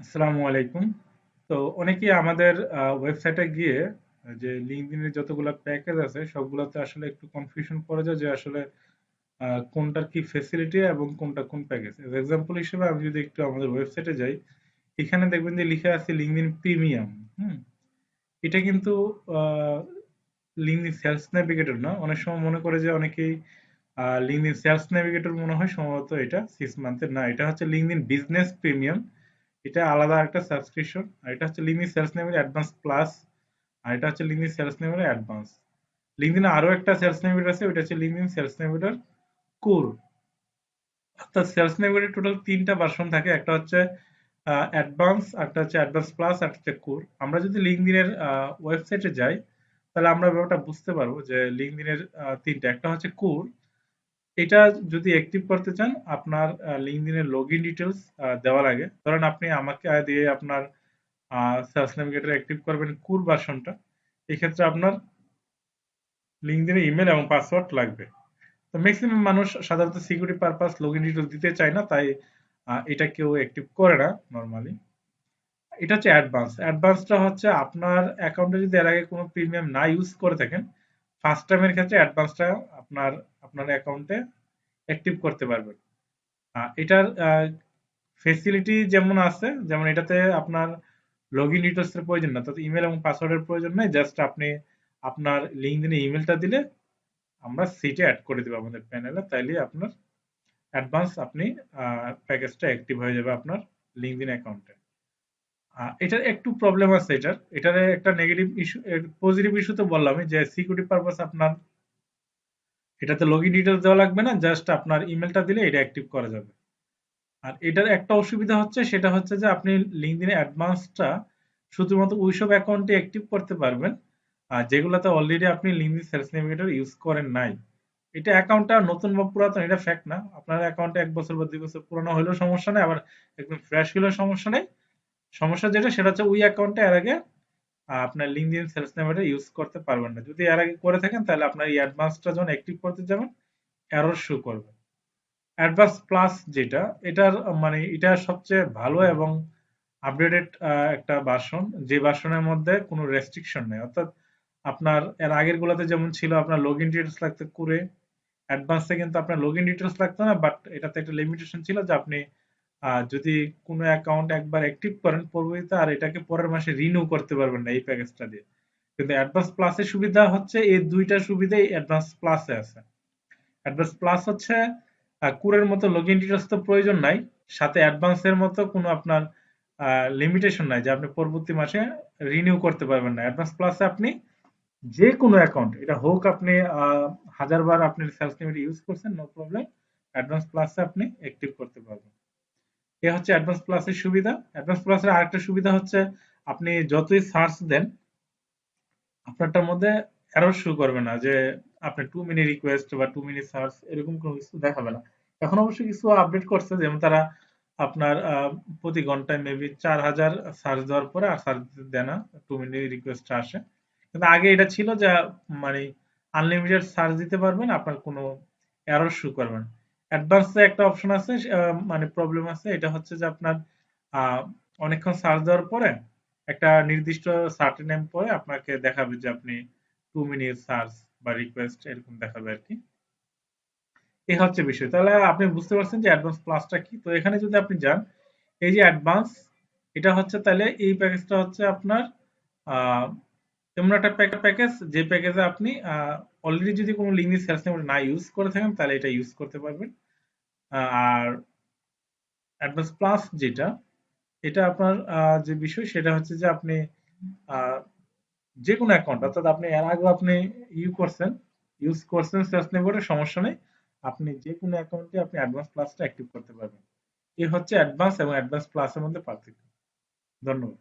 আসসালামু আলাইকুম। তো অনেকেই আমাদের ওয়েবসাইটে গিয়ে যে লিঙ্কডইনের যতগুলো প্যাকেজ আছে সবগুলোতে আসলে একটু কনফিউশন পড়ে যায় যে আসলে কোনটার কি ফেসিলিটি এবং কোনটা কোন প্যাকেজ। এক্সাম্পল হিসেবে আমি যদি একটু আমাদের ওয়েবসাইটে যাই, এখানে দেখবেন যে লিখে আছে লিঙ্কডইন প্রিমিয়াম। হুম, এটা কিন্তু লিঙ্কডইন সেলস নেভিগেটর না। অনেক সময় মনে করে যে অনেকেই লিঙ্কডইন সেলস নেভিগেটর মনে হয়, সম্ভবত এটা 6 মান্থের না, এটা হচ্ছে লিঙ্কডইন বিজনেস প্রিমিয়াম। এটা আলাদা একটা সাবস্ক্রিপশন। আর এটা হচ্ছে LinkedIn sales navigator advance plus. আর এটা হচ্ছে লিঙ্কডইন সেলস নেভিগেটর অ্যাডভান্স। লিঙ্কডইনে আরো একটা সেলস নেভিগেটর আছে, ওটা হচ্ছে লিঙ্কডইন সেলস নেভিগেটর কোর। অর্থাৎ সেলস নেভিগেটর টোটাল 3টা ভার্সন থাকে, একটা হচ্ছে অ্যাডভান্স, একটা হচ্ছে অ্যাডভান্স প্লাস, একটা হচ্ছে কোর। আমরা যদি লিঙ্কডইনের ওয়েবসাইটে যাই, তাহলে আমরা ব্যাপারটা বুঝতে পারবো যে লিঙ্কডইনের তিনটা, একটা হচ্ছে কোর। এটা যদি অ্যাক্টিভ করতে চান, আপনার লিঙ্কডইনের লগইন ডিটেলস দেওয়া লাগে। ধরেন আপনি আমাকে দিয়ে আপনার সেলস নেভিগেটর অ্যাক্টিভ করবেন কোর ভার্সনটা। এক্ষেত্রে আপনার লিঙ্কডইনের ইমেল এবং পাসওয়ার্ড লাগবে। তো ম্যাক্সিমাম মানুষ সাধারণত সিকিউরিটি পারপাস লগইন ডিটেলস দিতে চায় না, তাই এটা কেউ অ্যাক্টিভ করে না নরমালি। এটা হচ্ছে অ্যাডভান্স। অ্যাডভান্সটা হচ্ছে আপনার অ্যাকাউন্টে যদি এর আগে কোনো প্রিমিয়াম না ইউজ করে থাকেন, ফার্স্ট টাইমের ক্ষেত্রে অ্যাডভান্সটা আপনার আপনার অ্যাকাউন্টে অ্যাক্টিভ করতে পারবেন। এটার ফেসিলিটি যেমন আছে, যেমন এটাতে আপনার লগ ইন ডিটেলস এর প্রয়োজন না, তাতে ইমেল এবং পাসওয়ার্ডের প্রয়োজন নেই। জাস্ট আপনি আপনার লিঙ্কডইনে ইমেলটা দিলে আমরা সিটে অ্যাড করে দেবো আমাদের প্যানেলে, তাইলে আপনার অ্যাডভান্স আপনি প্যাকেজটা অ্যাক্টিভ হয়ে যাবে আপনার লিঙ্কডইন অ্যাকাউন্টে। এটার একটু প্রবলেম আছে, এটার একটা নেগেটিভ ইস্যু। পজিটিভ ইস্যু তো বললামই, যে সিকিউরিটি পারপাস আপনার এটাতে লগইন ডিটেলস দেওয়া লাগবে না, জাস্ট আপনার ইমেলটা দিলে এটা অ্যাক্টিভ করা যাবে। আর এটার একটা অসুবিধা হচ্ছে, সেটা হচ্ছে যে আপনি লিঙ্কডইন অ্যাডভান্সটা শুধুমাত্র ওইসব অ্যাকাউন্টে অ্যাক্টিভ করতে পারবেন আর যেগুলোতে অলরেডি আপনি লিঙ্কডইন সেলস নেভিগেটর ইউজ করেন নাই। এটা অ্যাকাউন্টটা নতুন বা পুরাতন এটা ফ্যাক্ট না। আপনার অ্যাকাউন্টে 1 বছর বা 2 বছর পুরনো হলেও সমস্যা নেই, আবার একদম ফ্রেশ হলেও সমস্যা নেই। সমস্যা যেটা, সেটা হচ্ছে ওই অ্যাকাউন্টে এর আগে আপনার লিঙ্কডইন সেলস নেভিগেটর ইউজ করতে পারবেন না। যদি এর আগে করে থাকেন, তাহলে আপনার এই অ্যাডভান্সটা যখন অ্যাক্টিভ করতে যাবেন, এরর শো করবে। অ্যাডভান্স প্লাস যেটা, এটার মানে এটা সবচেয়ে ভালো এবং আপডেটেড একটা ভার্সন, যে ভার্সনের মধ্যে কোনো রেস্ট্রিকশন নেই। অর্থাৎ আপনার এর আগের গুলাতে যেমন ছিল আপনার লগ ইন ডিটেলস লাগতে করে, অ্যাডভান্সে কিন্তু আপনার লগ ইন ডিটেলস লাগতো না, বাট এটাতে একটা লিমিটেশন ছিল যে আপনি যদি কোনো অ্যাকাউন্ট একবার অ্যাক্টিভ করেন পরবর্তীতে আর এটাকে পরের মাসে রিনিউ করতে পারবেন না এই প্যাকেজটা দিয়ে। কিন্তু অ্যাডভান্স প্লাসের সুবিধা হচ্ছে এই দুইটা সুবিধাই অ্যাডভান্স প্লাসে আছে। অ্যাডভান্স প্লাস হচ্ছে কুরের মতো লগইন ডিটেলস তো প্রয়োজন নাই, সাথে অ্যাডভান্সের মতো কোনো আপনার লিমিটেশন নাই যে আপনি পরবর্তী মাসে রিনিউ করতে পারবেন না। অ্যাডভান্স প্লাসে আপনি যে কোনো অ্যাকাউন্ট, এটা হোক আপনি 1000 বার আপনি সেলস লিমিট ইউজ করছেন, নো প্রবলেম, অ্যাডভান্স প্লাসে আপনি অ্যাক্টিভ করতে পারবেন। এ হচ্ছে অ্যাডভান্স প্লাসের সুবিধা। অ্যাডভান্স প্লাসের আরেকটা সুবিধা হচ্ছে আপনি যতই সার্চ দেন, আপনারটার মধ্যে এরর শো করবে না যে আপনার 2 মিনিট রিকোয়েস্ট বা 2 মিনিট সার্চ এরকম কোনো কিছু দেখাবে না। এখন অবশ্যই কিছু আপডেট করছে, যেমন তারা আপনার প্রতি ঘন্টায় মেবি 4000 সার্চ দেওয়ার পরে আর সার্চ দেয় না, 2 মিনিট রিকোয়েস্ট আসে। কিন্তু আগে এটা ছিল যে মানে আনলিমিটেড সার্চ দিতে পারবেন, আপনার কোনো এরর শো করবেন। অ্যাডভান্সে একটা অপশন আছে, মানে প্রবলেম আছে, এটা হচ্ছে যে আপনার আহ, অনেকক্ষণ সার্চ দেওয়ার পরে একটা নির্দিষ্ট সার্টেন টাইম পরে আপনাকে দেখাবে যে আপনি 2 মিনিট সার্চ বা রিকোয়েস্ট এরকম দেখাবে আর কি। এই হচ্ছে বিষয়। তাহলে আপনি বুঝতে পারছেন যে অ্যাডভান্স প্লাসটা কি। তো এখানে যদি আপনি যান, এই যে অ্যাডভান্স, এটা হচ্ছে তাহলে এই প্যাকেজটা হচ্ছে আপনার আহ, এমন একটা প্যাকেজ যে প্যাকেজে আপনি অলরেডি যদি কোনো লিঙ্কডিন সেলস নেট না ইউজ করে থাকেন, তাহলে এটা ইউজ করতে পারবেন। আর অ্যাডভান্স প্লাস যেটা, এটা আপনার যে বিষয় সেটা হচ্ছে যে আপনি আহ, যে কোনো অ্যাকাউন্ট, অর্থাৎ আপনি এর আগে আপনি ইউজ করছেন সেলস নেটওয়ার্কের, সমস্যা নেই, আপনি যে কোনো অ্যাকাউন্টে আপনি অ্যাডভান্স প্লাসটা অ্যাক্টিভ করতে পারবেন। এই হচ্ছে অ্যাডভান্স এবং অ্যাডভান্স প্লাসের মধ্যে পার্থক্য। ধন্যবাদ।